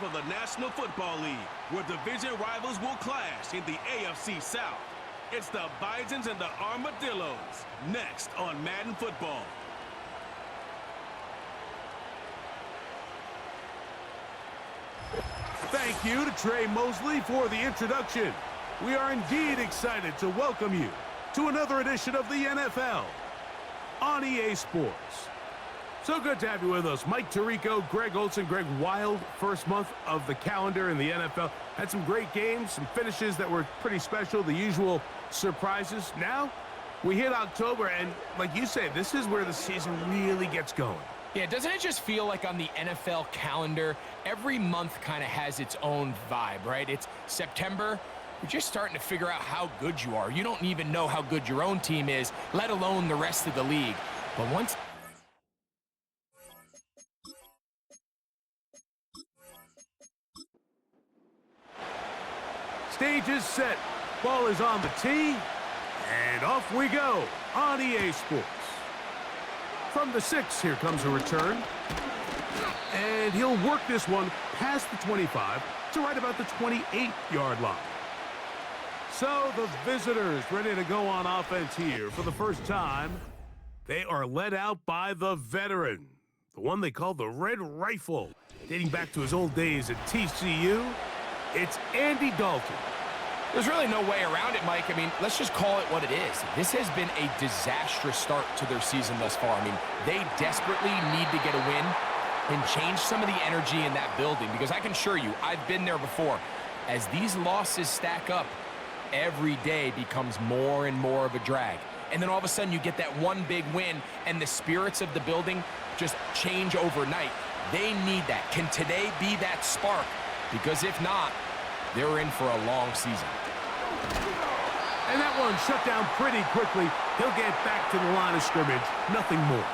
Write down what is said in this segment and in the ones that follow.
half of the National Football League, where division rivals will clash in the AFC South. It's the Bisons and the Armadillos, next on Madden Football. Thank you to Trey Mosley for the introduction. We are indeed excited to welcome you to another edition of the NFL on EA Sports. So good to have you with us. Mike Tirico, Greg Olson, Greg Wild, first month of the calendar in the NFL. Had some great games, some finishes that were pretty special, the usual surprises. Now, we hit October, and like you say, this is where the season really gets going. Yeah, doesn't it just feel like on the NFL calendar, every month kind of has its own vibe, right? It's September, you're just starting to figure out how good you are. You don't even know how good your own team is, let alone the rest of the league. But once... Stage is set, ball is on the tee, and off we go on EA Sports. From the 6, here comes a return. And he'll work this one past the 25 to right about the 28-yard line. So the visitors ready to go on offense here for the first time. They are led out by the veteran, the one they call the Red Rifle, dating back to his old days at TCU. It's Andy Dalton. There's really no way around it, Mike. I mean, let's just call it what it is. This has been a disastrous start to their season thus far. I mean, they desperately need to get a win and change some of the energy in that building, because I can assure you, I've been there before. As these losses stack up, every day becomes more and more of a drag. And then all of a sudden you get that one big win, and the spirits of the building just change overnight. They need that. Can today be that spark? Because if not, they're in for a long season. And that one shut down pretty quickly. He'll get back to the line of scrimmage. Nothing more.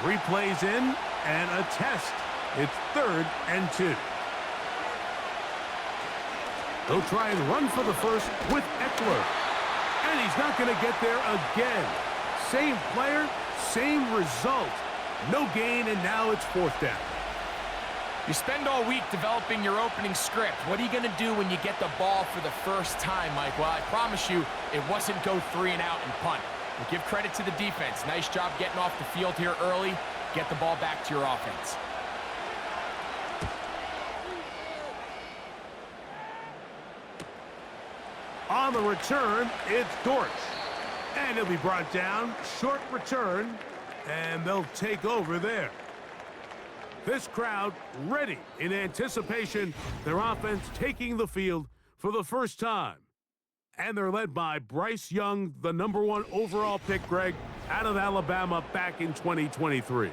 3 plays in and a test. It's 3rd and 2. He'll try and run for the first with Eckler. And he's not going to get there again. Same player, same result. No gain, and now it's 4th down. You spend all week developing your opening script. What are you going to do when you get the ball for the first time, Mike? Well, I promise you, it wasn't go 3 and out and punt. But give credit to the defense. Nice job getting off the field here early. Get the ball back to your offense. On the return, it's Dortch. And he'll be brought down. Short return. And they'll take over there. This crowd ready in anticipation. Their offense taking the field for the first time. And they're led by Bryce Young, the #1 overall pick, Greg, out of Alabama back in 2023.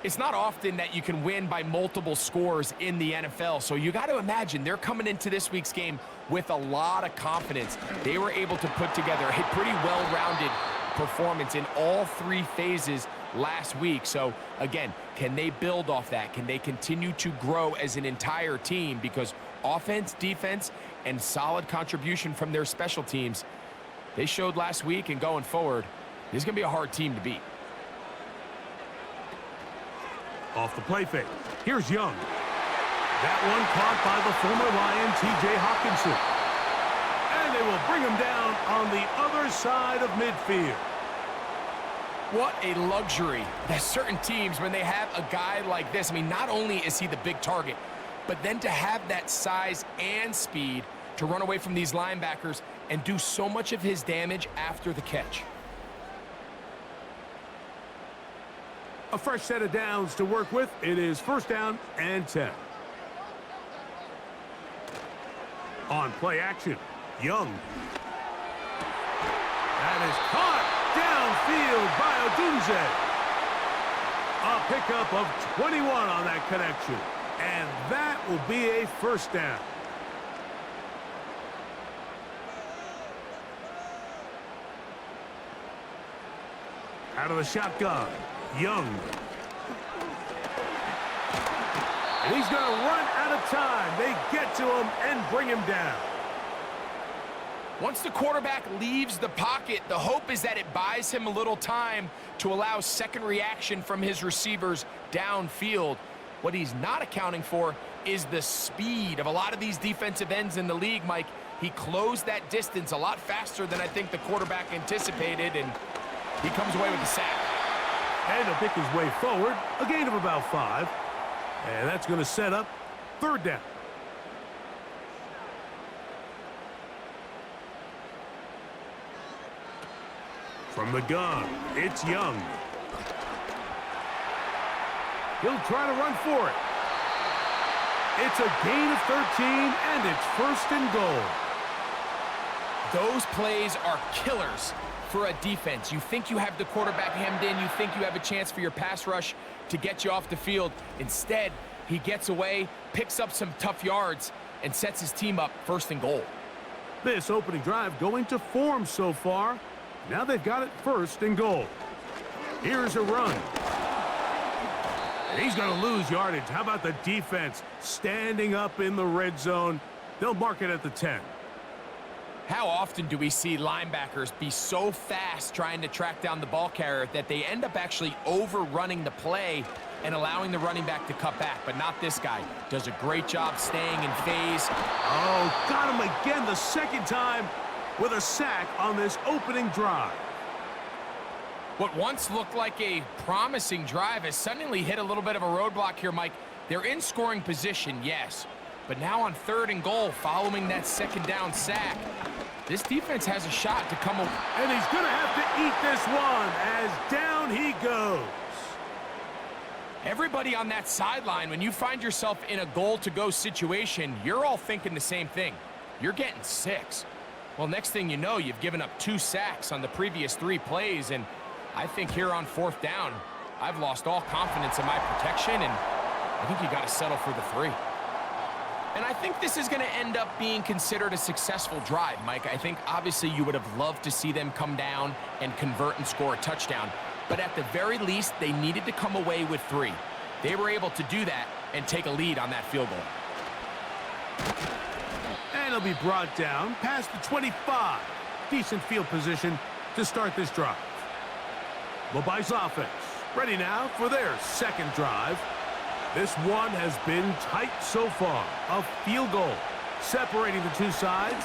It's not often that you can win by multiple scores in the NFL, so you got to imagine they're coming into this week's game with a lot of confidence. They were able to put together a pretty well-rounded performance in all 3 phases last week. So, again, can they build off that? Can they continue to grow as an entire team? Because offense, defense, and solid contribution from their special teams, they showed last week, and going forward, this is going to be a hard team to beat. Off the play fake. Here's Young. That one caught by the former Lion, T.J. Hawkinson. And they will bring him down on the other side of midfield. What a luxury that certain teams, when they have a guy like this, I mean, not only is he the big target, but then to have that size and speed to run away from these linebackers and do so much of his damage after the catch. A fresh set of downs to work with. It is 1st down and 10. On play action, Young. That is caught downfield by Odunze. A pickup of 21 on that connection. And that will be a 1st down. Out of the shotgun, Young. And he's going to run out of time. They get to him and bring him down. Once the quarterback leaves the pocket, the hope is that it buys him a little time to allow second reaction from his receivers downfield. What he's not accounting for is the speed of a lot of these defensive ends in the league, Mike. He closed that distance a lot faster than I think the quarterback anticipated, and he comes away with the sack. And he'll pick his way forward, a gain of about 5. And that's going to set up 3rd down. From the gun, it's Young. He'll try to run for it. It's a gain of 13, and it's 1st and goal. Those plays are killers for a defense. You think you have the quarterback hemmed in. You think you have a chance for your pass rush to get you off the field. Instead, he gets away, picks up some tough yards, and sets his team up 1st and goal. This opening drive going to form so far. Now they've got it 1st and goal. Here's a run. And he's going to lose yardage. How about the defense standing up in the red zone? They'll mark it at the 10. How often do we see linebackers be so fast trying to track down the ball carrier that they end up actually overrunning the play and allowing the running back to cut back? But not this guy. Does a great job staying in phase. Oh, got him again the 2nd time with a sack on this opening drive. What once looked like a promising drive has suddenly hit a little bit of a roadblock here, Mike. They're in scoring position, yes. But now on 3rd and goal, following that 2nd down sack, this defense has a shot to come away. And he's going to have to eat this one as down he goes. Everybody on that sideline, when you find yourself in a goal-to-go situation, you're all thinking the same thing. You're getting 6. Well, next thing you know, you've given up 2 sacks on the previous 3 plays, and I think here on 4th down, I've lost all confidence in my protection, and I think you got to settle for the 3. And I think this is going to end up being considered a successful drive, Mike. I think obviously you would have loved to see them come down and convert and score a touchdown, but at the very least, they needed to come away with 3. They were able to do that and take a lead on that field goal. And he'll be brought down past the 25. Decent field position to start this drive. The Bisons offense ready now for their 2nd drive. This one has been tight so far. A field goal separating the 2 sides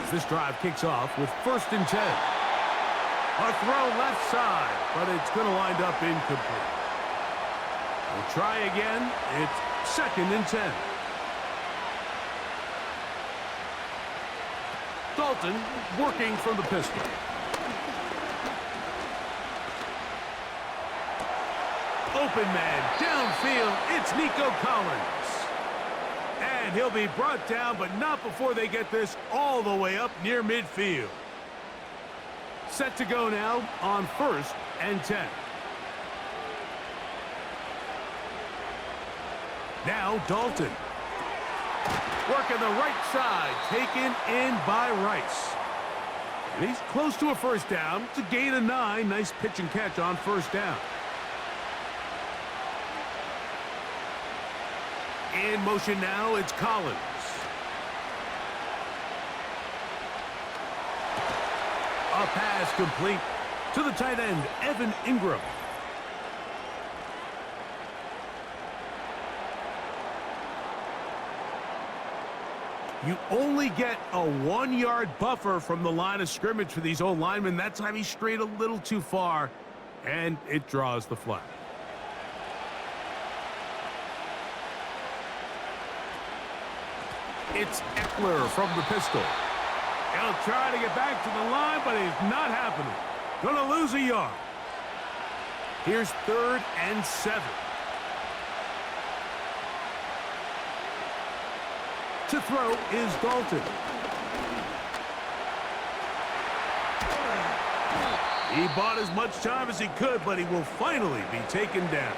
as this drive kicks off with 1st and 10. A throw left side, but it's going to wind up incomplete. We'll try again. It's 2nd and 10. Dalton working from the pistol. Open man downfield. It's Nico Collins. And he'll be brought down, but not before they get this all the way up near midfield. Set to go now on 1st and 10. Now Dalton. Working the right side, taken in by Rice. And he's close to a 1st down. It's a gain of 9. Nice pitch and catch on 1st down. In motion now, it's Collins. A pass complete to the tight end, Evan Ingram. You only get a 1-yard buffer from the line of scrimmage for these old linemen. That time he strayed a little too far, and it draws the flag. It's Eckler from the pistol. He'll try to get back to the line, but it's not happening. Gonna lose a yard. Here's 3rd and 7. To throw is Dalton. He bought as much time as he could, but he will finally be taken down.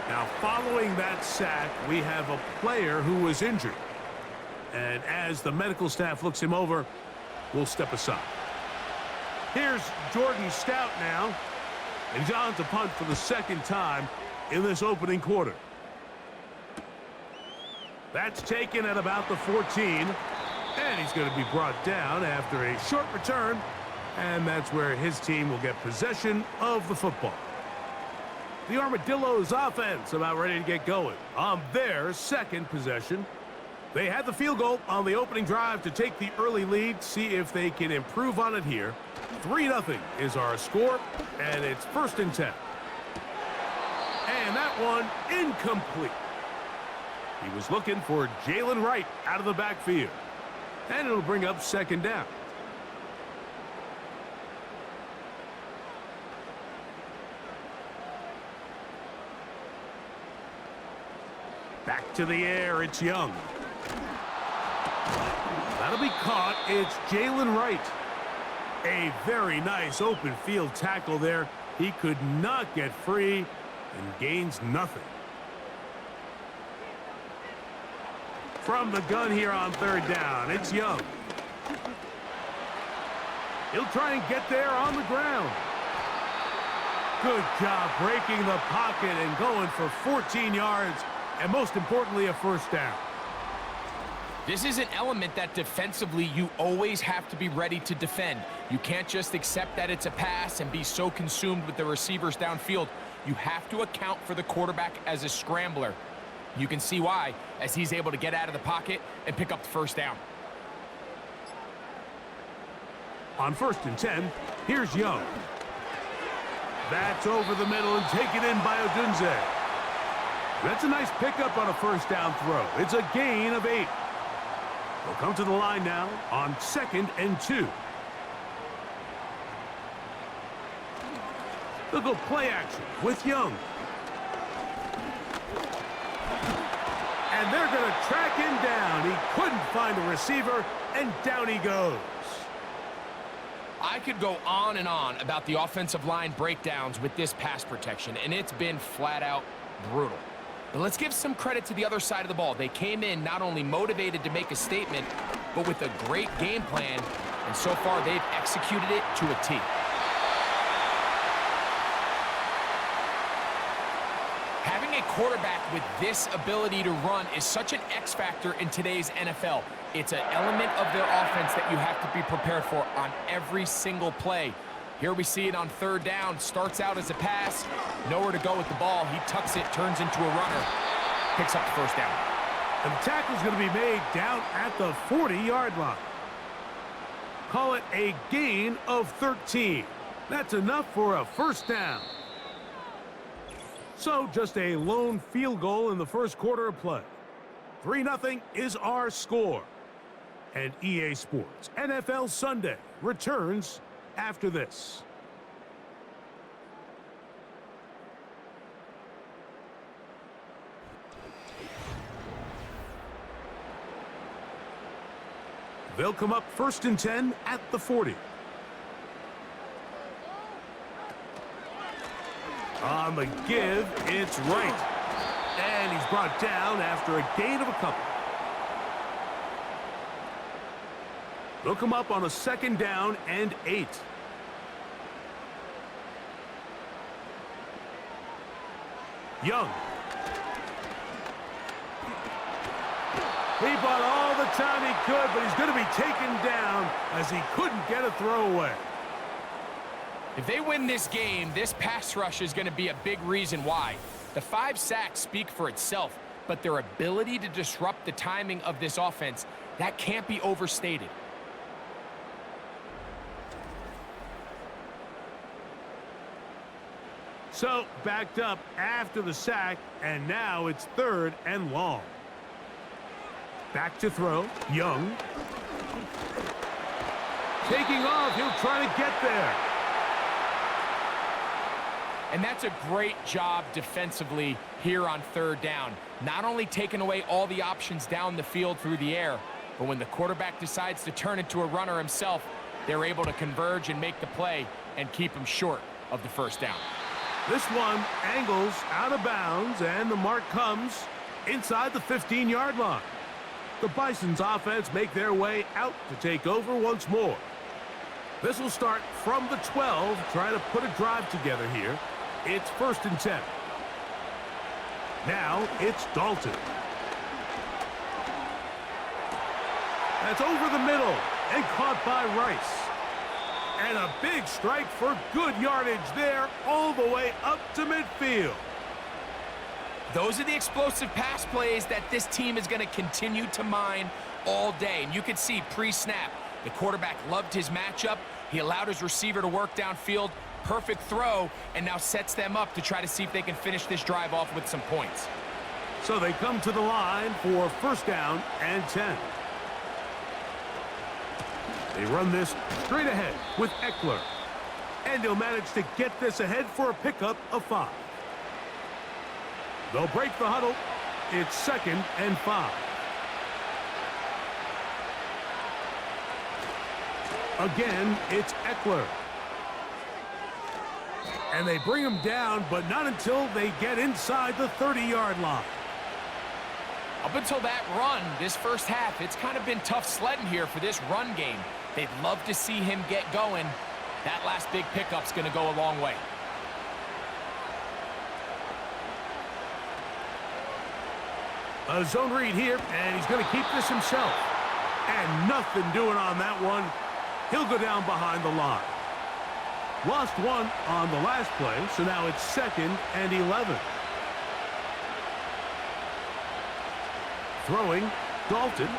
Now, following that sack, we have a player who was injured. And as the medical staff looks him over, we'll step aside. Here's Jordan Stout now. And he's on to punt for the 2nd time in this opening quarter. That's taken at about the 14. And he's going to be brought down after a short return. And that's where his team will get possession of the football. The Armadillos offense about ready to get going on their second possession. They had the field goal on the opening drive to take the early lead. See if they can improve on it here. 3-0 is our score, and it's 1st and 10. And that one incomplete. He was looking for Jalen Wright out of the backfield. And it'll bring up 2nd down. Back to the air, it's Young. That'll be caught. It's Jalen Wright. A very nice open field tackle there. He could not get free and gains nothing. From the gun here on 3rd down, it's Young. He'll try and get there on the ground. Good job breaking the pocket and going for 14 yards, and most importantly, a 1st down. This is an element that defensively you always have to be ready to defend. You can't just accept that it's a pass and be so consumed with the receivers downfield. You have to account for the quarterback as a scrambler. You can see why, as he's able to get out of the pocket and pick up the 1st down. On 1st and 10, here's Young. That's over the middle and taken in by Odunze. That's a nice pickup on a 1st down throw. It's a gain of 8. They'll come to the line now on 2nd and 2. They'll go play action with Young. And they're going to track him down. He couldn't find a receiver, and down he goes. I could go on and on about the offensive line breakdowns with this pass protection, and it's been flat out brutal. But let's give some credit to the other side of the ball. They came in not only motivated to make a statement, but with a great game plan, and so far they've executed it to a T. Having a quarterback with this ability to run is such an X factor in today's NFL. It's an element of their offense that you have to be prepared for on every single play. Here we see it on 3rd down. Starts out as a pass. Nowhere to go with the ball. He tucks it, turns into a runner. Picks up the 1st down. And the tackle's going to be made down at the 40-yard line. Call it a gain of 13. That's enough for a 1st down. So just a lone field goal in the 1st quarter of play. 3-0 is our score. And EA Sports NFL Sunday returns after this. They'll come up 1st and 10 at the 40. On the give, it's Wright. And he's brought down after a gain of a couple. They'll come up on a 2nd down and 8. Young. He bought all the time he could, but he's going to be taken down as he couldn't get a throwaway. If they win this game, this pass rush is going to be a big reason why. The 5 sacks speak for itself, but their ability to disrupt the timing of this offense, that can't be overstated. So, backed up after the sack, and now it's 3rd and long. Back to throw, Young. Taking off, he'll try to get there. And that's a great job defensively here on 3rd down. Not only taking away all the options down the field through the air, but when the quarterback decides to turn into a runner himself, they're able to converge and make the play and keep him short of the 1st down. This one angles out of bounds, and the mark comes inside the 15-yard line. The Bisons offense make their way out to take over once more. This will start from the 12, trying to put a drive together here. It's 1st and 10. Now it's Dalton. That's over the middle and caught by Rice. And a big strike for good yardage there, all the way up to midfield. Those are the explosive pass plays that this team is going to continue to mine all day. And you can see pre-snap, the quarterback loved his matchup. He allowed his receiver to work downfield. Perfect throw, and now sets them up to try to see if they can finish this drive off with some points. So they come to the line for first down and 10. They run this straight ahead with Eckler. And he'll manage to get this ahead for a pickup of 5. They'll break the huddle. It's 2nd and 5. Again, it's Eckler. And they bring him down, but not until they get inside the 30-yard line. Up until that run, this first half, it's kind of been tough sledding here for this run game. They'd love to see him get going. That last big pickup's going to go a long way. A zone read here, and he's going to keep this himself. And nothing doing on that one. He'll go down behind the line. Lost one on the last play, so now it's 2nd and 11. Throwing, Dalton.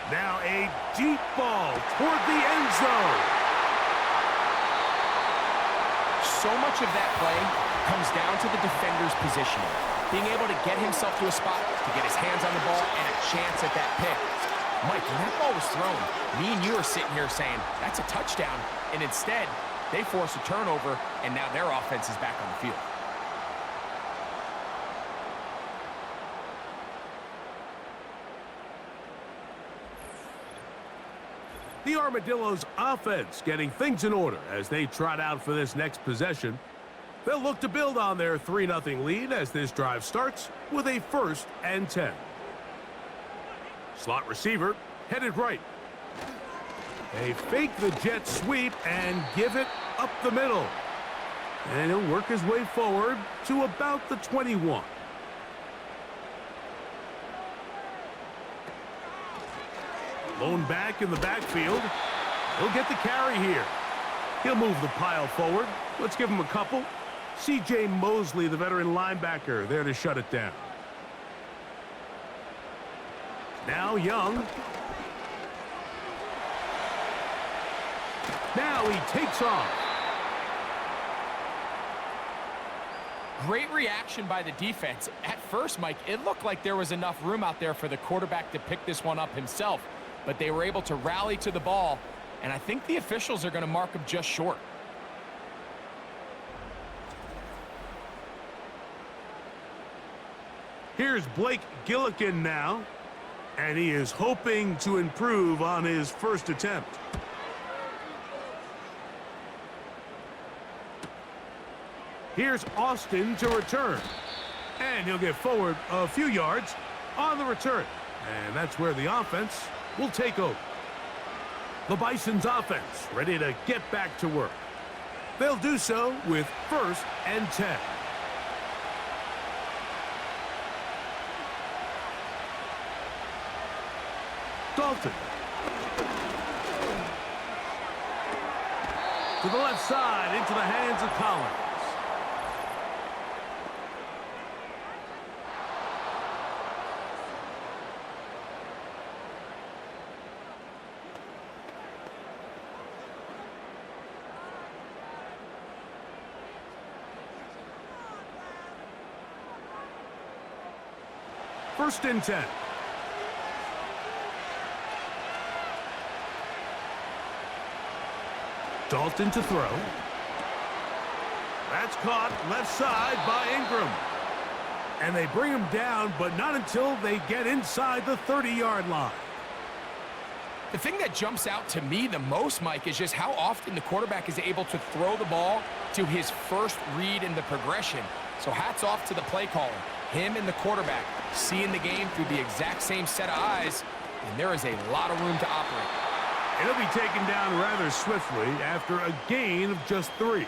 Now a deep ball toward the end zone. So much of that play comes down to the defender's positioning. Being able to get himself to a spot, to get his hands on the ball, and a chance at that pick. Mike, when that ball was thrown, me and you are sitting here saying, that's a touchdown. And instead, they force a turnover, and now their offense is back on the field. The Armadillos' offense getting things in order as they trot out for this next possession. They'll look to build on their 3-0 lead as this drive starts with a 1st and 10. Slot receiver headed right. They fake the jet sweep and give it up the middle. And he'll work his way forward to about the 21. Lone back in the backfield. He'll get the carry here. He'll move the pile forward. Let's give him a couple. C.J. Mosley, the veteran linebacker, there to shut it down. Now Young. Now he takes off. Great reaction by the defense. At first, Mike, it looked like there was enough room out there for the quarterback to pick this one up himself, but they were able to rally to the ball, and I think the officials are going to mark him just short. Here's Blake Gillikin now, and he is hoping to improve on his first attempt. Here's Austin to return, and he'll get forward a few yards on the return, and that's where the offense will take over. The Bisons offense ready to get back to work. They'll do so with 1st and 10. Dalton. To the left side, into the hands of Collins. First and 10. Dalton to throw. That's caught left side by Ingram. And they bring him down, but not until they get inside the 30-yard line. The thing that jumps out to me the most, Mike, is just how often the quarterback is able to throw the ball to his first read in the progression. So hats off to the play caller. Him and the quarterback seeing the game through the exact same set of eyes, and there is a lot of room to operate. It'll be taken down rather swiftly after a gain of just 3.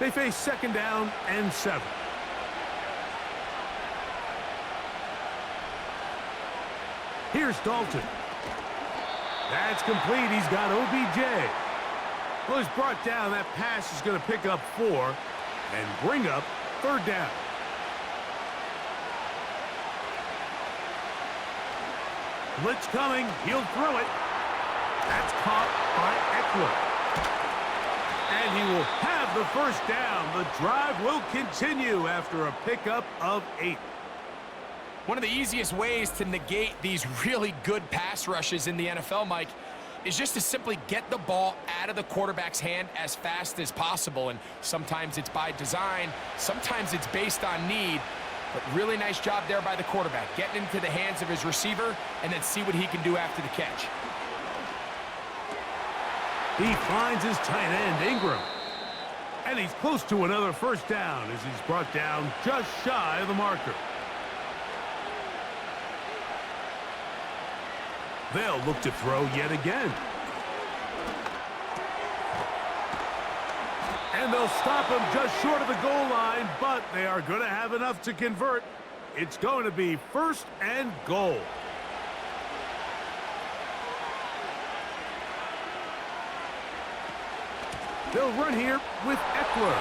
They face 2nd down and 7. Here's Dalton. That's complete. He's got OBJ. Well, he's brought down. That pass is going to pick up 4 and bring up 3rd down. Blitz coming. He'll throw it. That's caught by Eckler. And he will have the 1st down. The drive will continue after a pickup of 8. One of the easiest ways to negate these really good pass rushes in the NFL, Mike, is just to simply get the ball out of the quarterback's hand as fast as possible. And sometimes it's by design, sometimes it's based on need. But really nice job there by the quarterback, getting into the hands of his receiver and then see what he can do after the catch. He finds his tight end, Ingram. And he's close to another 1st down as he's brought down just shy of the marker. They'll look to throw yet again. And they'll stop him just short of the goal line, but they are going to have enough to convert. It's going to be 1st and goal. They'll run here with Eckler.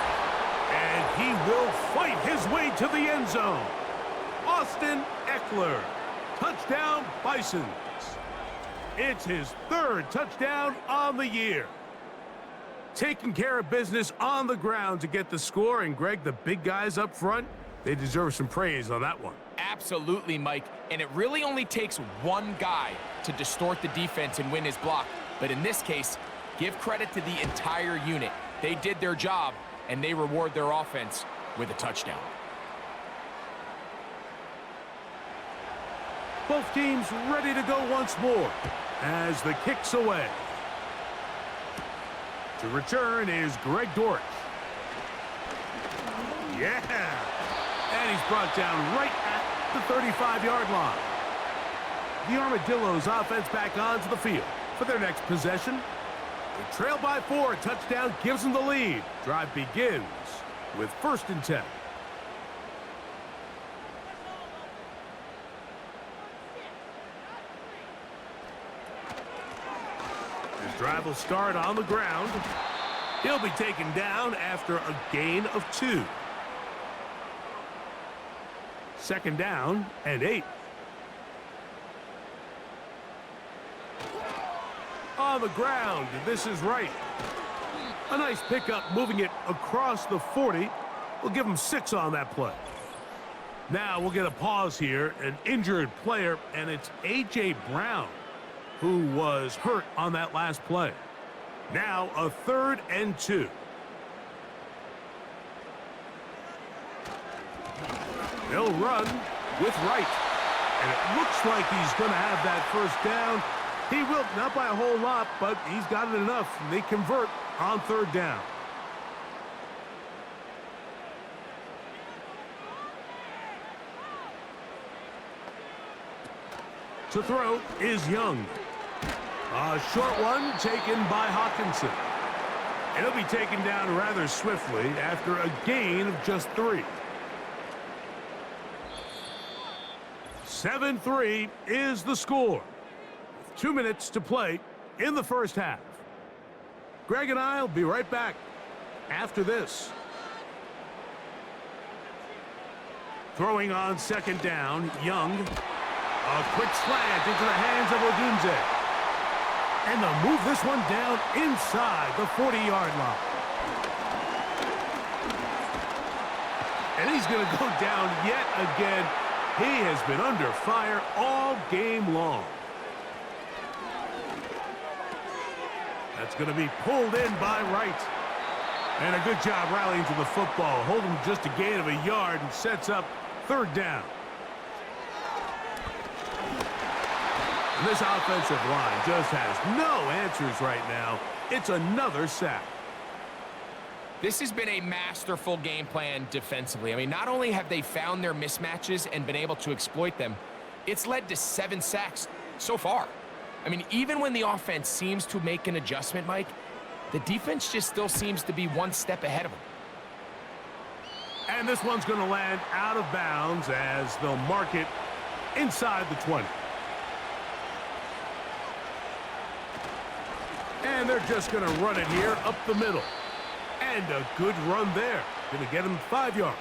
And he will fight his way to the end zone. Austin Eckler. Touchdown, Bisons. It's his 3rd touchdown on the year. Taking care of business on the ground to get the score. And, Greg, the big guys up front, they deserve some praise on that one. Absolutely, Mike. And it really only takes one guy to distort the defense and win his block. But in this case, give credit to the entire unit. They did their job, and they reward their offense with a touchdown. Both teams ready to go once more as the kick's away. To return is Greg Dortch. Yeah! And he's brought down right at the 35-yard line. The Armadillos offense back onto the field for their next possession. They trail by 4. A touchdown gives them the lead. Drive begins with 1st and 10. Drive will start on the ground. He'll be taken down after a gain of 2. 2nd down and 8. On the ground, this is right. A nice pickup moving it across the 40. We'll give him 6 on that play. Now we'll get a pause here. An injured player, and it's A.J. Brown, who was hurt on that last play. Now a 3rd and 2. They'll run with Wright. And it looks like he's going to have that 1st down. He will, not by a whole lot, but he's got it enough. They convert on 3rd down. To throw is Young. A short one taken by Hawkinson. And he'll be taken down rather swiftly after a gain of just 3. 7-3 is the score. 2 minutes to play in the 1st half. Greg and I will be right back after this. Throwing on 2nd down, Young. A quick slant into the hands of Odunze. And they'll move this one down inside the 40-yard line. And he's going to go down yet again. He has been under fire all game long. That's going to be pulled in by Wright. And a good job rallying to the football. Holding just a gain of a yard and sets up 3rd down. And this offensive line just has no answers right now. It's another sack. This has been a masterful game plan defensively. I mean, not only have they found their mismatches and been able to exploit them, it's led to 7 sacks so far. I mean, even when the offense seems to make an adjustment, Mike, the defense just still seems to be one step ahead of them. And this one's going to land out of bounds as they'll mark it inside the 20. And they're just going to run it here up the middle. And a good run there. Going to get him 5 yards.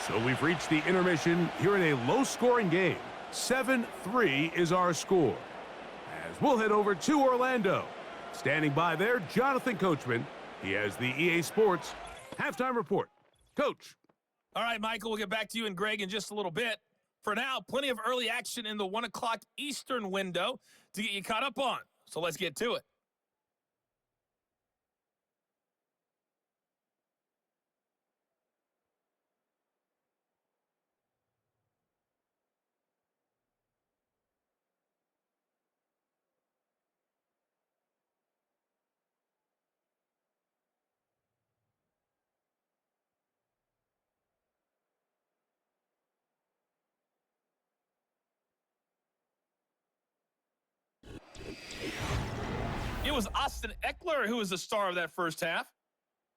So we've reached the intermission here in a low-scoring game. 7-3 is our score. As we'll head over to Orlando. Standing by there, Jonathan Coachman. He has the EA Sports halftime report. Coach. All right, Michael, we'll get back to you and Greg in just a little bit. For now, plenty of early action in the 1 o'clock Eastern window to get you caught up on. So let's get to it. It was Austin Eckler who was the star of that first half.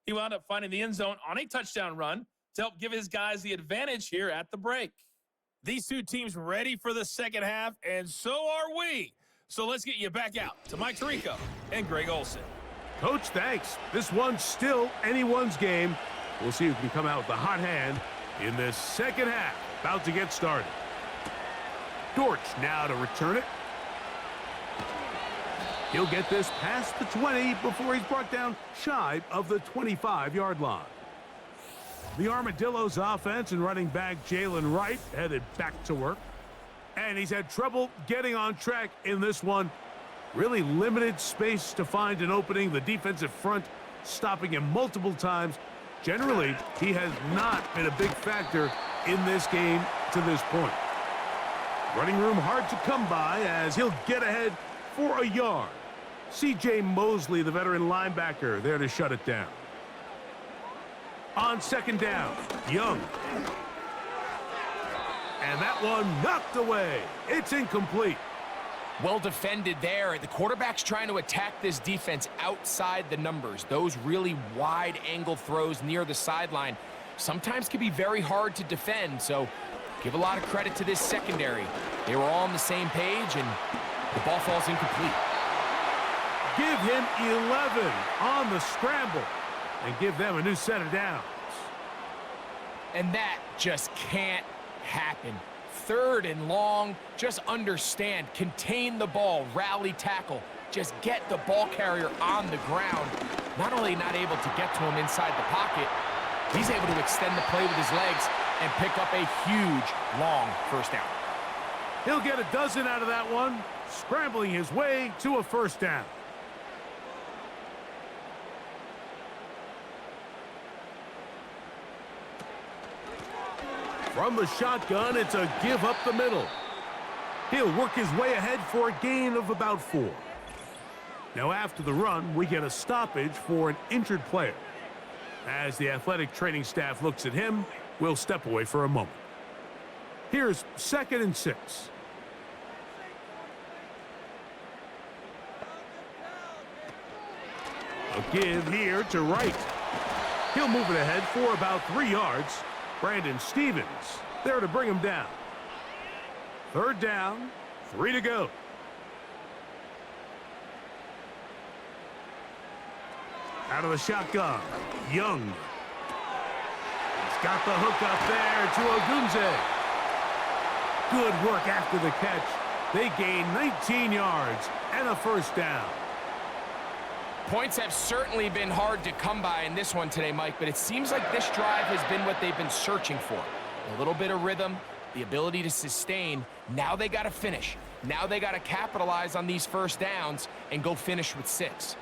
He wound up finding the end zone on a touchdown run to help give his guys the advantage here at the break. These two teams ready for the second half, and so are we. So let's get you back out to Mike Tirico and Greg Olsen. Coach, thanks. This one's still anyone's game. We'll see who can come out with the hot hand in this second half. About to get started. Dortch now to return it. He'll get this past the 20 before he's brought down shy of the 25-yard line. The Armadillos offense and running back Jalen Wright headed back to work. And he's had trouble getting on track in this one. Really limited space to find an opening. The defensive front stopping him multiple times. Generally, he has not been a big factor in this game to this point. Running room hard to come by as he'll get ahead for a yard. C.J. Mosley, the veteran linebacker, there to shut it down. On second down, Young. And that one knocked away. It's incomplete. Well defended there. The quarterback's trying to attack this defense outside the numbers. Those really wide angle throws near the sideline sometimes can be very hard to defend. So give a lot of credit to this secondary. They were all on the same page, and the ball falls incomplete. Give him 11 on the scramble and give them a new set of downs. And that just can't happen. 3rd and long, just understand, contain the ball, rally tackle, just get the ball carrier on the ground. Not only not able to get to him inside the pocket, he's able to extend the play with his legs and pick up a huge, long first down. He'll get a dozen out of that one, scrambling his way to a first down. From the shotgun, it's a give up the middle. He'll work his way ahead for a gain of about 4. Now after the run, we get a stoppage for an injured player. As the athletic training staff looks at him, we'll step away for a moment. Here's 2nd and 6. A give here to Wright. He'll move it ahead for about 3 yards. Brandon Stevens there to bring him down. 3rd down, 3 to go. Out of the shotgun, Young. He's got the hook up there to Ogunze. Good work after the catch. They gain 19 yards and a first down. Points have certainly been hard to come by in this one today, Mike, but it seems like this drive has been what they've been searching for. A little bit of rhythm, the ability to sustain. Now they got to finish. Now they got to capitalize on these first downs and go finish with 6.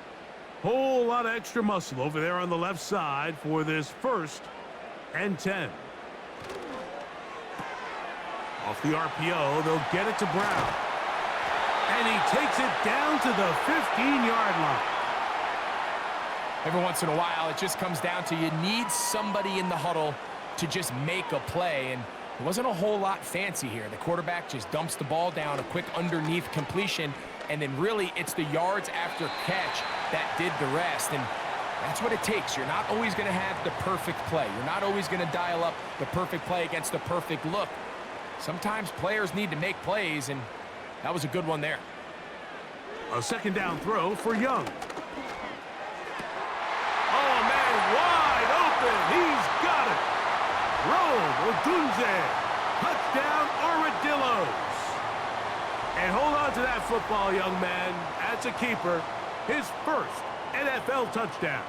Whole lot of extra muscle over there on the left side for this 1st and 10. Off the RPO, they'll get it to Brown. And he takes it down to the 15-yard line. Every once in a while, it just comes down to you need somebody in the huddle to just make a play, and it wasn't a whole lot fancy here. The quarterback just dumps the ball down, a quick underneath completion, and then really it's the yards after catch that did the rest, and that's what it takes. You're not always going to have the perfect play. You're not always going to dial up the perfect play against the perfect look, Sometimes players need to make plays, and that was a good one there. A second down throw for Young. Oh, man, wide open. He's got it. Rome Odunze. Touchdown, Armadillos. And hold on to that football, young man. That's a keeper. His first NFL touchdown.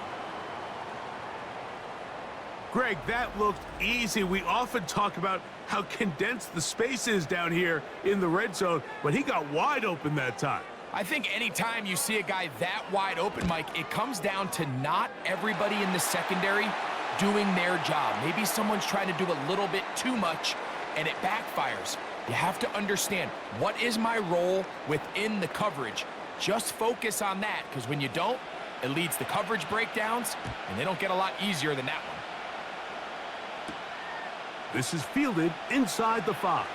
Greg, that looked easy. We often talk about how condensed the space is down here in the red zone, but he got wide open that time. I think anytime you see a guy that wide open, Mike, it comes down to not everybody in the secondary doing their job. Maybe someone's trying to do a little bit too much, and it backfires. You have to understand, what is my role within the coverage? Just focus on that, because when you don't, it leads to coverage breakdowns, and they don't get a lot easier than that one. This is fielded inside the 5.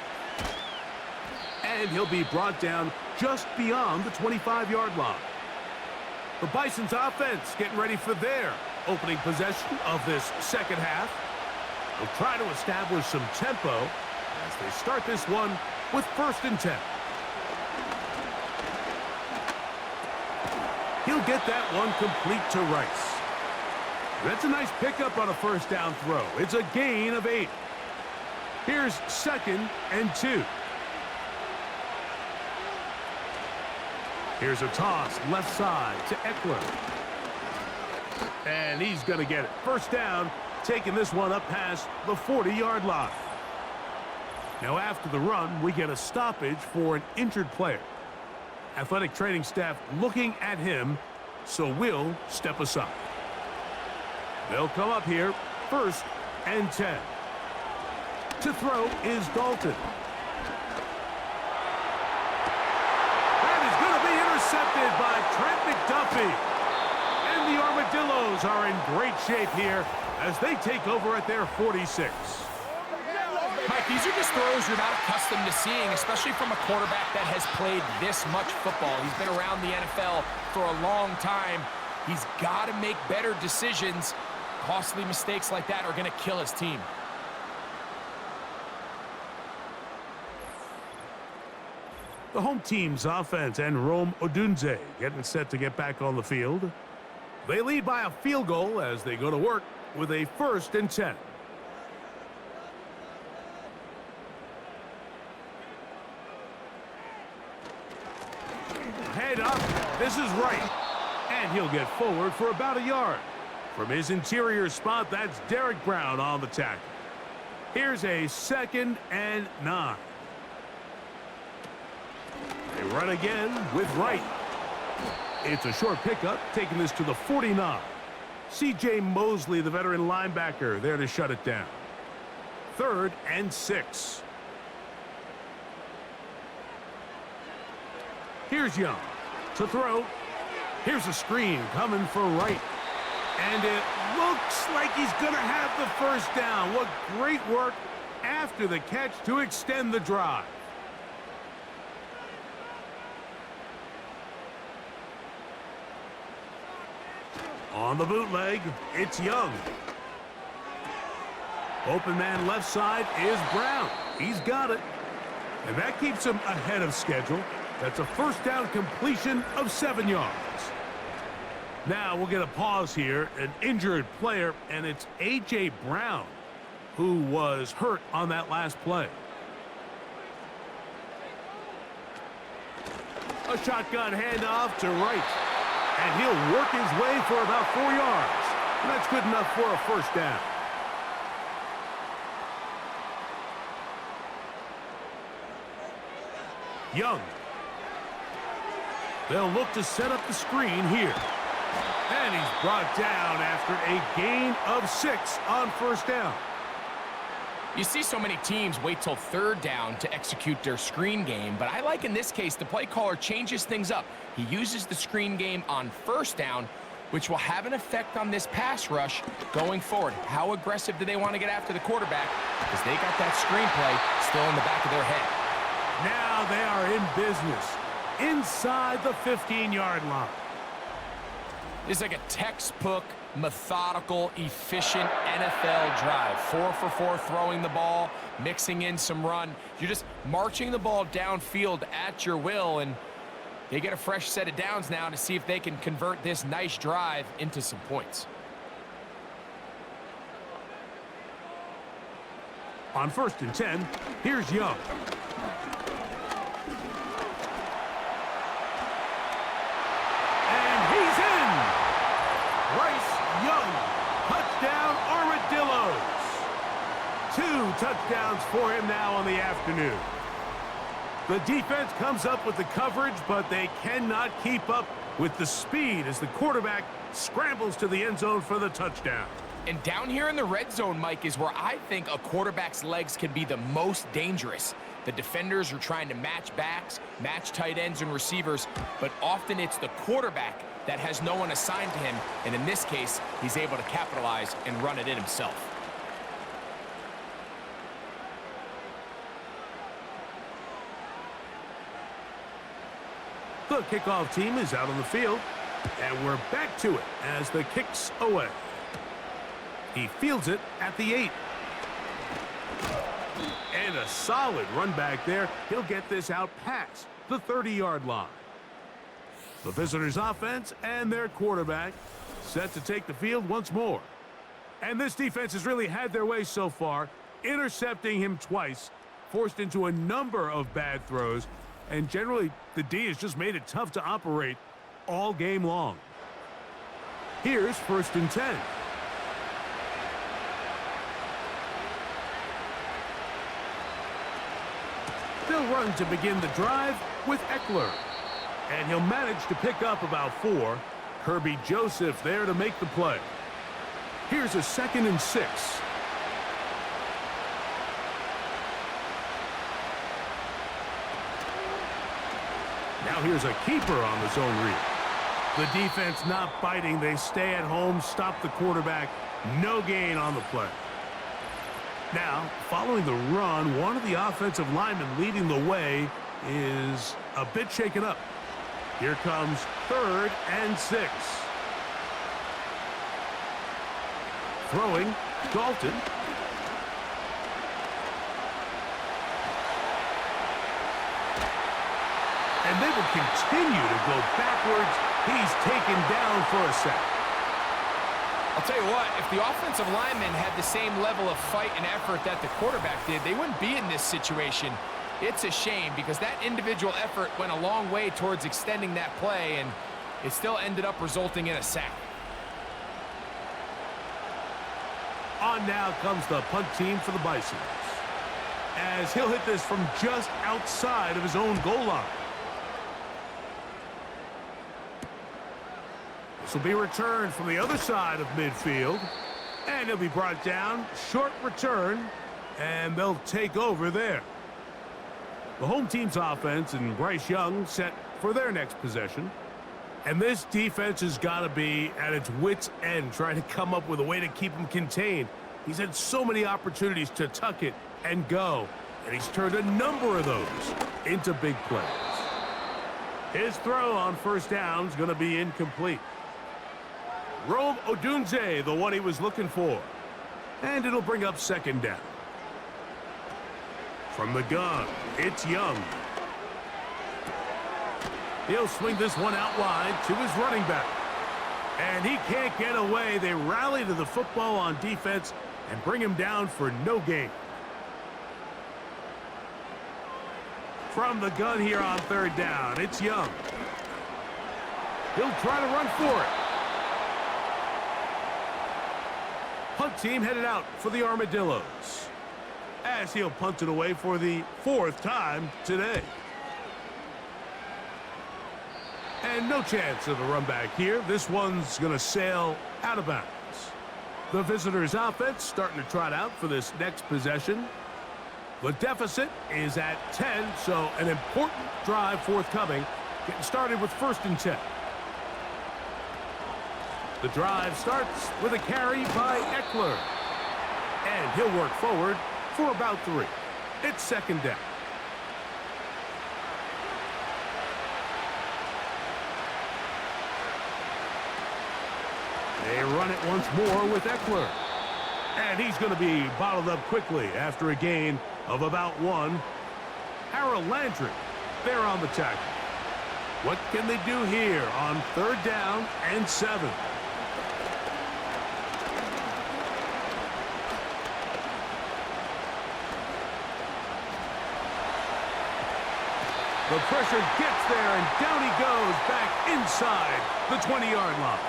And he'll be brought down just beyond the 25-yard line. The Bisons offense getting ready for their opening possession of this second half. They'll try to establish some tempo as they start this one with 1st and 10. He'll get that one complete to Rice. That's a nice pickup on a first down throw. It's a gain of 8. Here's 2nd and 2. Here's a toss left side to Eckler. And he's going to get it. First down, taking this one up past the 40-yard line. Now after the run, we get a stoppage for an injured player. Athletic training staff looking at him, so we'll step aside. They'll come up here, 1st and 10. To throw is Dalton. That is going to be intercepted by Trent McDuffie. And the Armadillos are in great shape here as they take over at their 46. Mike, these are just throws you're not accustomed to seeing, especially from a quarterback that has played this much football. He's been around the NFL for a long time. He's got to make better decisions. Costly mistakes like that are going to kill his team. The home team's offense and Rome Odunze getting set to get back on the field. They lead by a field goal as they go to work with a 1st and 10. Head up. This is right. And he'll get forward for about a yard. From his interior spot, that's Derek Brown on the tackle. Here's a 2nd and 9. They run again with Wright. It's a short pickup, taking this to the 49. C.J. Mosley, the veteran linebacker, there to shut it down. 3rd and 6. Here's Young to throw. Here's a screen coming for Wright. And it looks like he's going to have the first down. What great work after the catch to extend the drive. On the bootleg, it's Young. Open man left side is Brown. He's got it. And that keeps him ahead of schedule. That's a first down completion of 7 yards. Now we'll get a pause here. An injured player, and it's A.J. Brown who was hurt on that last play. A shotgun handoff to Wright. And he'll work his way for about 4 yards. And that's good enough for a first down. Young. They'll look to set up the screen here. And he's brought down after a gain of 6 on first down. You see so many teams wait till 3rd down to execute their screen game, but I like in this case the play caller changes things up. He uses the screen game on 1st down, which will have an effect on this pass rush going forward. How aggressive do they want to get after the quarterback? Because they got that screenplay still in the back of their head. Now they are in business inside the 15-yard line. It's like a textbook methodical, efficient NFL drive. 4 for 4 throwing the ball, mixing in some run. You're just marching the ball downfield at your will, and they get a fresh set of downs now to see if they can convert this nice drive into some points. On 1st and 10, here's Young. And he's in! Bryce Young, touchdown Armadillos. 2 touchdowns for him now on the afternoon. The defense comes up with the coverage, but they cannot keep up with the speed as the quarterback scrambles to the end zone for the touchdown. And down here in the red zone, Mike, is where I think a quarterback's legs can be the most dangerous. The defenders are trying to match backs, match tight ends and receivers, but often it's the quarterback that has no one assigned to him, and in this case, he's able to capitalize and run it in himself. The kickoff team is out on the field, and we're back to it as the kick's away. He fields it at the 8. And a solid run back there. He'll get this out past the 30-yard line. The visitors' offense and their quarterback set to take the field once more. And this defense has really had their way so far, intercepting him twice, forced into a number of bad throws, and generally the D has just made it tough to operate all game long. Here's 1st and 10. They'll run to begin the drive with Eckler. And he'll manage to pick up about 4. Kirby Joseph there to make the play. Here's a 2nd and 6. Now here's a keeper on the zone read. The defense not biting. They stay at home, stop the quarterback. No gain on the play. Now, following the run, one of the offensive linemen leading the way is a bit shaken up. Here comes 3rd and 6. Throwing, Dalton. And they will continue to go backwards. He's taken down for a sack. I'll tell you what, if the offensive lineman had the same level of fight and effort that the quarterback did, they wouldn't be in this situation. It's a shame because that individual effort went a long way towards extending that play, and it still ended up resulting in a sack. On now comes the punt team for the Bisons, as he'll hit this from just outside of his own goal line. This will be returned from the other side of midfield, and he'll be brought down. Short return, and they'll take over there. The home team's offense and Bryce Young set for their next possession. And this defense has got to be at its wits' end, trying to come up with a way to keep him contained. He's had so many opportunities to tuck it and go, and he's turned a number of those into big plays. His throw on 1st down is going to be incomplete. Rome Odunze, the one he was looking for. And it'll bring up 2nd down. From the gun, it's Young. He'll swing this one out wide to his running back. And he can't get away. They rally to the football on defense and bring him down for no gain. From the gun here on 3rd down, it's Young. He'll try to run for it. Punt team headed out for the Armadillos, as he'll punt it away for the 4th time today. And no chance of a run back here. This one's going to sail out of bounds. The visitors' offense starting to trot out for this next possession. The deficit is at 10, so an important drive forthcoming. Getting started with 1st and 10. The drive starts with a carry by Eckler. And he'll work forward for about 3. It's 2nd down. They run it once more with Eckler. And he's going to be bottled up quickly after a gain of about 1. Harold Landry, they're on the tackle. What can they do here on 3rd down and 7? The pressure gets there, and down he goes back inside the 20-yard line.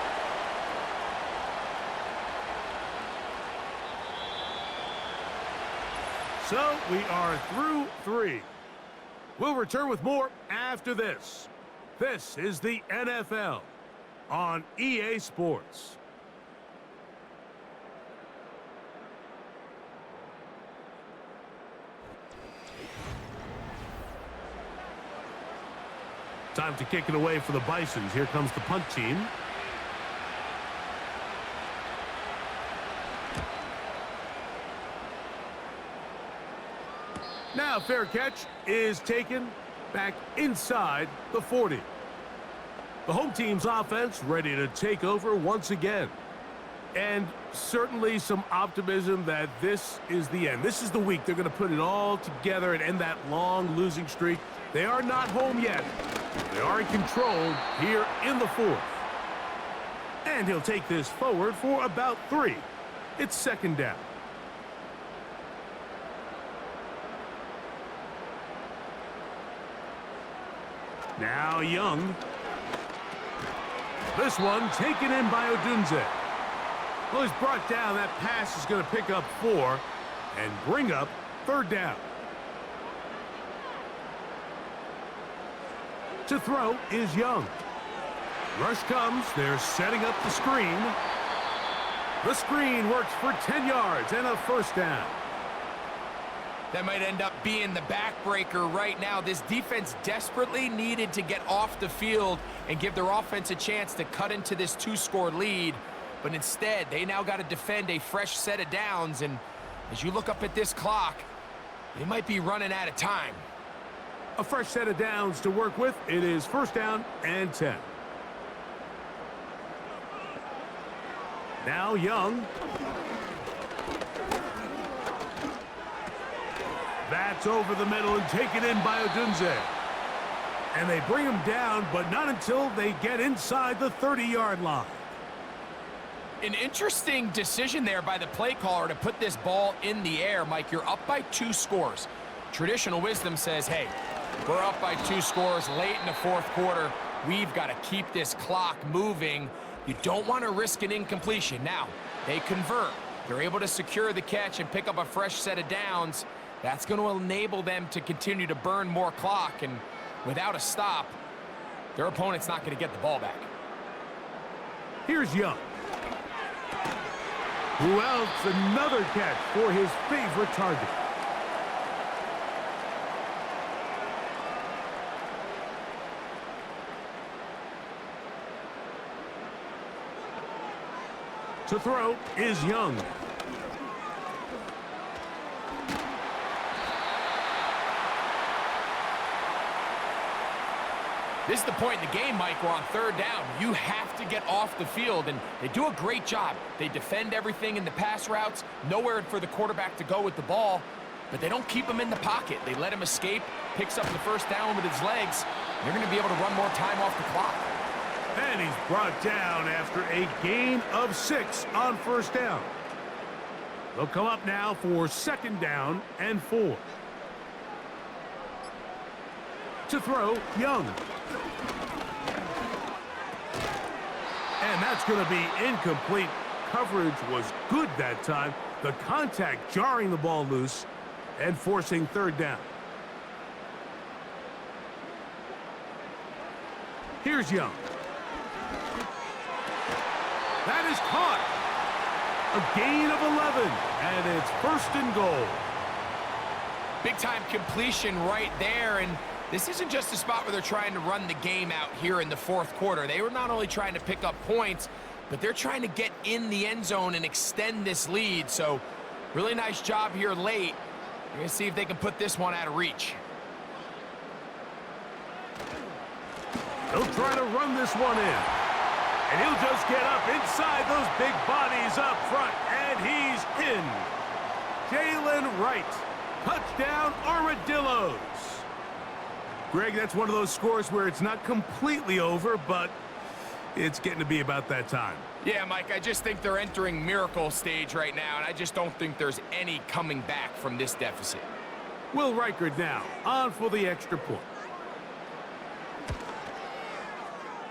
So we are through 3. We'll return with more after this. This is the NFL on EA Sports. Time to kick it away for the Bisons. Here comes the punt team. Now fair catch is taken back inside the 40. The home team's offense ready to take over once again. And certainly some optimism that this is the end. This is the week they're going to put it all together and end that long losing streak. They are not home yet. They are in control here in the 4th. And he'll take this forward for about 3. It's 2nd down. Now Young. This one taken in by Odunze. Well, he's brought down. That pass is going to pick up 4 and bring up 3rd down. To throw is Young. Rush comes. They're setting up the screen. The screen works for 10 yards and a 1st down. That might end up being the backbreaker right now. This defense desperately needed to get off the field and give their offense a chance to cut into this 2-score lead. But instead, they now got to defend a fresh set of downs. And as you look up at this clock, they might be running out of time. A fresh set of downs to work with. It is 1st down and 10. Now Young. That's over the middle and taken in by Odunze. And they bring him down, but not until they get inside the 30-yard line. An interesting decision there by the play caller to put this ball in the air. Mike, you're up by 2 scores. Traditional wisdom says, hey, we're up by 2 scores late in the 4th quarter. We've got to keep this clock moving. You don't want to risk an incompletion. Now, they convert. They're able to secure the catch and pick up a fresh set of downs. That's going to enable them to continue to burn more clock. And without a stop, their opponent's not going to get the ball back. Here's Young. Who else? Another catch for his favorite target. To throw is Young. This is the point in the game, Mike, where on 3rd down, you have to get off the field, and they do a great job. They defend everything in the pass routes, nowhere for the quarterback to go with the ball, but they don't keep him in the pocket. They let him escape, picks up the 1st down with his legs. They're going to be able to run more time off the clock. And he's brought down after a gain of 6 on 1st down. They'll come up now for 2nd down and 4. To throw, Young. And that's going to be incomplete. Coverage was good that time. The contact jarring the ball loose and forcing 3rd down. Here's Young. That is caught. A gain of 11, and it's 1st and goal. Big-time completion right there, and this isn't just a spot where they're trying to run the game out here in the 4th quarter. They were not only trying to pick up points, but they're trying to get in the end zone and extend this lead. So really nice job here late. You're going to see if they can put this one out of reach. They'll try to run this one in. And he'll just get up inside those big bodies up front, and he's in. Jalen Wright, touchdown Armadillos. Greg, that's one of those scores where it's not completely over, but it's getting to be about that time. Yeah, Mike, I just think they're entering miracle stage right now, and I just don't think there's any coming back from this deficit. Will Reichard now on for the extra point.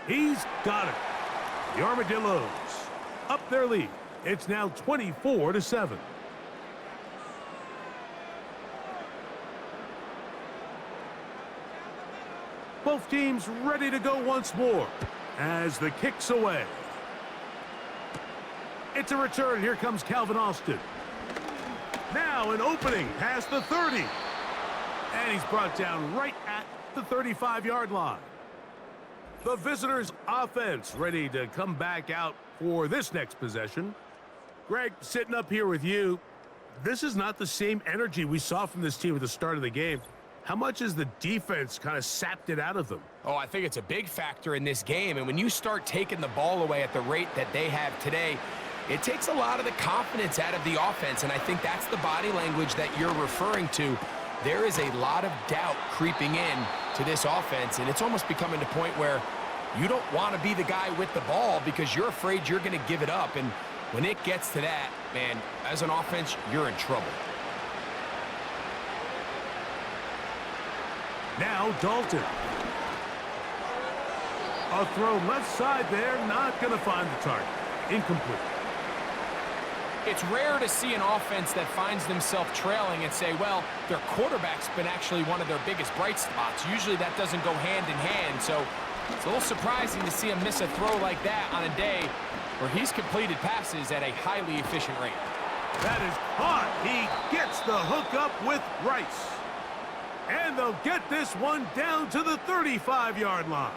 He's got it. The Armadillos up their lead. It's now 24-7. Both teams ready to go once more as the kick's away. It's a return. Here comes Calvin Austin. Now an opening past the 30. And he's brought down right at the 35-yard line. The visitors' offense ready to come back out for this next possession. Greg, sitting up here with you, this is not the same energy we saw from this team at the start of the game. How much has the defense kind of sapped it out of them? Oh, I think it's a big factor in this game. And when you start taking the ball away at the rate that they have today, it takes a lot of the confidence out of the offense. And I think that's the body language that you're referring to. There is a lot of doubt creeping in to this offense. And it's almost becoming to the point where you don't want to be the guy with the ball because you're afraid you're going to give it up. And when it gets to that, man, as an offense, you're in trouble. Now Dalton. A throw left side there, not going to find the target. Incomplete. It's rare to see an offense that finds themselves trailing and say, well, their quarterback's been actually one of their biggest bright spots. Usually that doesn't go hand in hand, so it's a little surprising to see him miss a throw like that on a day where he's completed passes at a highly efficient rate. That is caught. He gets the hook up with Rice. And they'll get this one down to the 35-yard line.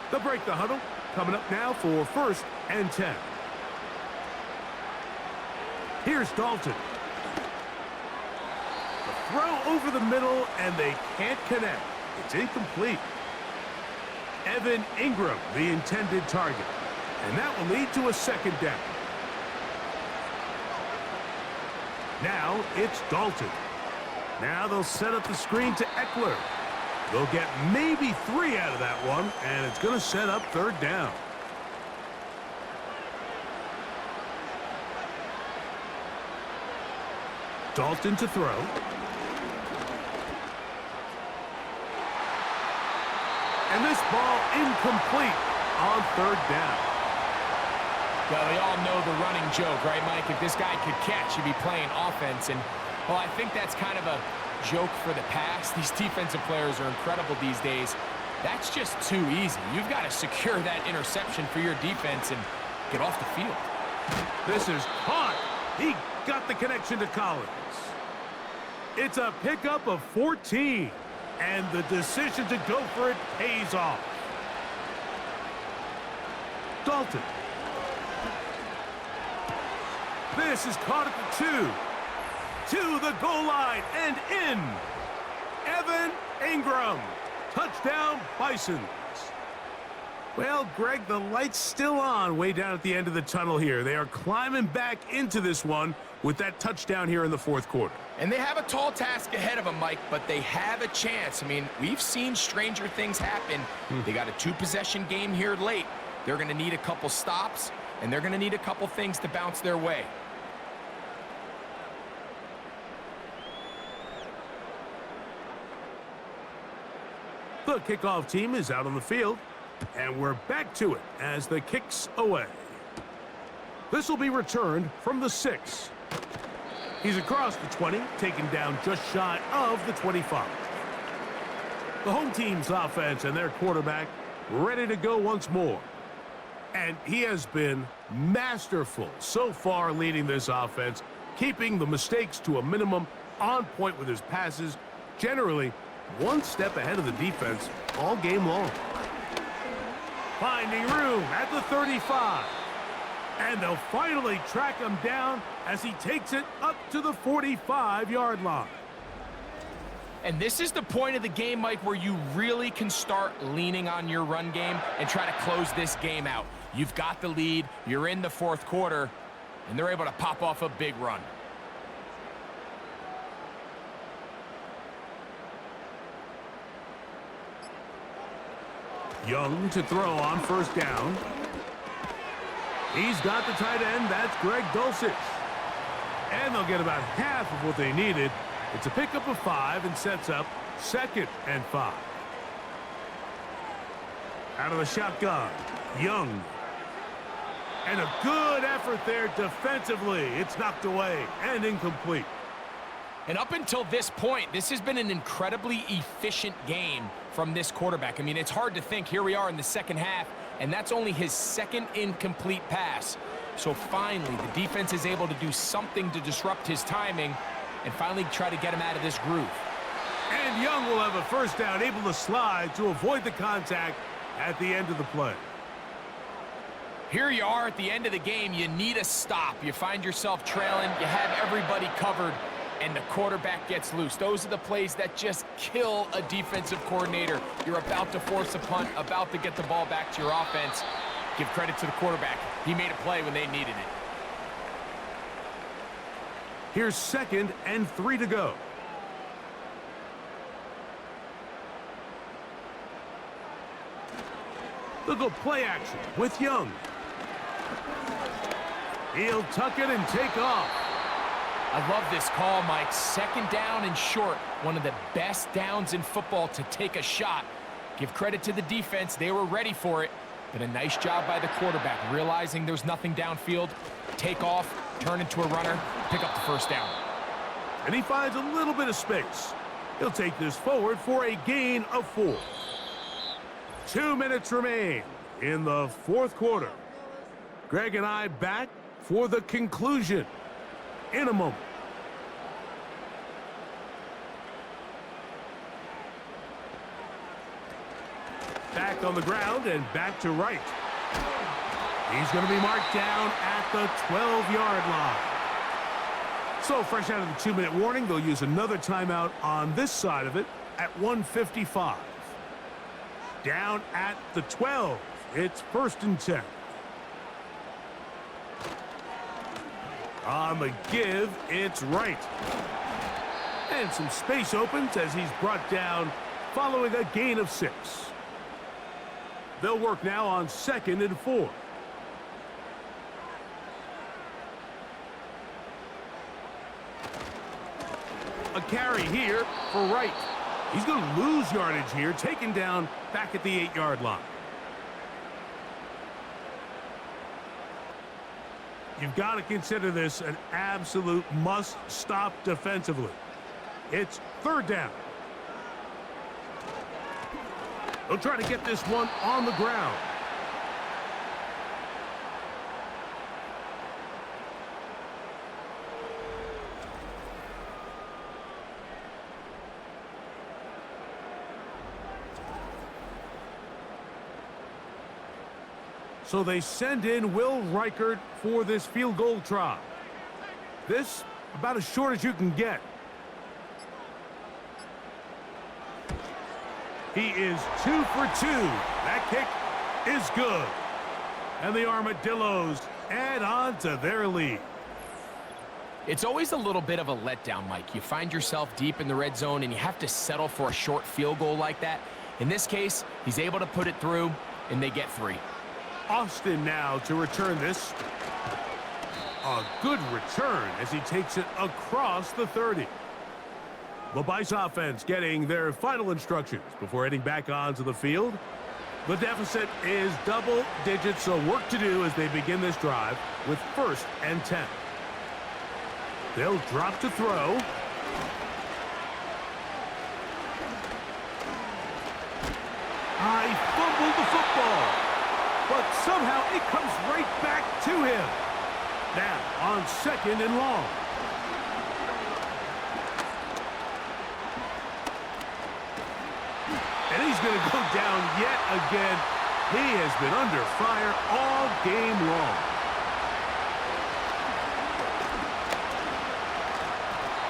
They'll break the huddle. Coming up now for 1st and 10. Here's Dalton. The throw over the middle, and they can't connect. It's incomplete. Evan Ingram, the intended target. And that will lead to a 2nd down. Now it's Dalton. Now they'll set up the screen to Eckler. They'll get maybe 3 out of that one, and it's going to set up 3rd down. Dalton to throw. And this ball incomplete on 3rd down. Well, we all know the running joke, right, Mike? If this guy could catch, he'd be playing offense. And, well, I think that's kind of a joke for the past. These defensive players are incredible these days. That's just too easy. You've got to secure that interception for your defense and get off the field. This is caught. He got the connection to Collins. It's a pickup of 14, and the decision to go for it pays off. Dalton. This is caught at the 2. To the goal line and in. Evan Ingram. Touchdown, Bisons. Well, Greg, the light's still on way down at the end of the tunnel here. They are climbing back into this one with that touchdown here in the 4th quarter. And they have a tall task ahead of them, Mike, but they have a chance. I mean, we've seen stranger things happen. They got a 2-possession game here late. They're going to need a couple stops, and they're going to need a couple things to bounce their way. The kickoff team is out on the field, and we're back to it as the kick's away. This will be returned from the 6. He's across the 20, taken down just shy of the 25. The home team's offense and their quarterback ready to go once more. And he has been masterful so far leading this offense, keeping the mistakes to a minimum, on point with his passes, generally one step ahead of the defense all game long. Finding room at the 35. And they'll finally track him down as he takes it up to the 45-yard line. And this is the point of the game, Mike, where you really can start leaning on your run game and try to close this game out. You've got the lead, you're in the fourth quarter, and they're able to pop off a big run. Young to throw on first down. He's got the tight end. That's Greg Dulcich. And they'll get about half of what they needed. It's a pickup of 5 and sets up 2nd and 5. Out of the shotgun, Young. And a good effort there defensively. It's knocked away and incomplete. And up until this point, this has been an incredibly efficient game from this quarterback. I mean, it's hard to think. Here we are in the second half, and that's only his 2nd incomplete pass. So finally, the defense is able to do something to disrupt his timing and finally try to get him out of this groove. And Young will have a first down, able to slide to avoid the contact at the end of the play. Here you are at the end of the game. You need a stop. You find yourself trailing. You have everybody covered, and the quarterback gets loose. Those are the plays that just kill a defensive coordinator. You're about to force a punt, about to get the ball back to your offense. Give credit to the quarterback. He made a play when they needed it. Here's 2nd and 3 to go. They'll go play action with Young. He'll tuck it and take off. I love this call, Mike. 2nd down and short. One of the best downs in football to take a shot. Give credit to the defense. They were ready for it. But a nice job by the quarterback, realizing there's nothing downfield. Take off, turn into a runner, pick up the first down. And he finds a little bit of space. He'll take this forward for a gain of 4. 2 minutes remain in the fourth quarter. Greg and I back for the conclusion in a moment. Back on the ground and back to right. He's going to be marked down at the 12-yard line. So fresh out of the 2-minute warning, they'll use another timeout on this side of it at 1:55. Down at the 12. It's 1st and 10. On the give, it's right. And some space opens as he's brought down following a gain of 6. They'll work now on 2nd and 4. A carry here for Wright. He's going to lose yardage here, taken down back at the 8-yard line. You've got to consider this an absolute must-stop defensively. It's 3rd down. They'll try to get this one on the ground. So they send in Will Reichert for this field goal try. This about as short as you can get. He is 2 for 2. That kick is good. And the Armadillos add on to their lead. It's always a little bit of a letdown, Mike. You find yourself deep in the red zone and you have to settle for a short field goal like that. In this case, he's able to put it through and they get 3. Austin now to return this. A good return as he takes it across the 30. The Bison offense getting their final instructions before heading back onto the field. The deficit is double digits, so work to do as they begin this drive with 1st and 10. They'll drop to throw. I fumbled the football, but somehow it comes right back to him. Now on 2nd and long. And he's going to go down yet again. He has been under fire all game long.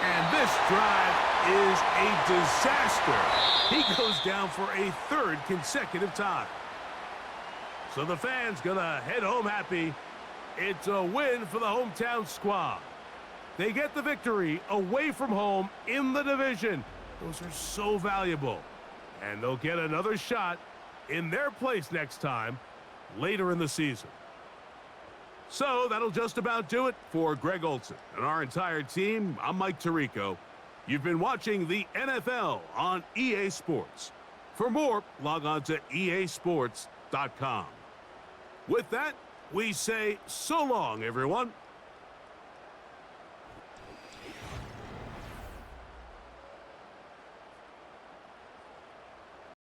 And this drive is a disaster. He goes down for a third consecutive time. So the fans gonna head home happy. It's a win for the hometown squad. They get the victory away from home in the division. Those are so valuable. And they'll get another shot in their place next time, later in the season. So that'll just about do it for Greg Olson and our entire team. I'm Mike Tirico. You've been watching the NFL on EA Sports. For more, log on to easports.com. With that, we say so long, everyone.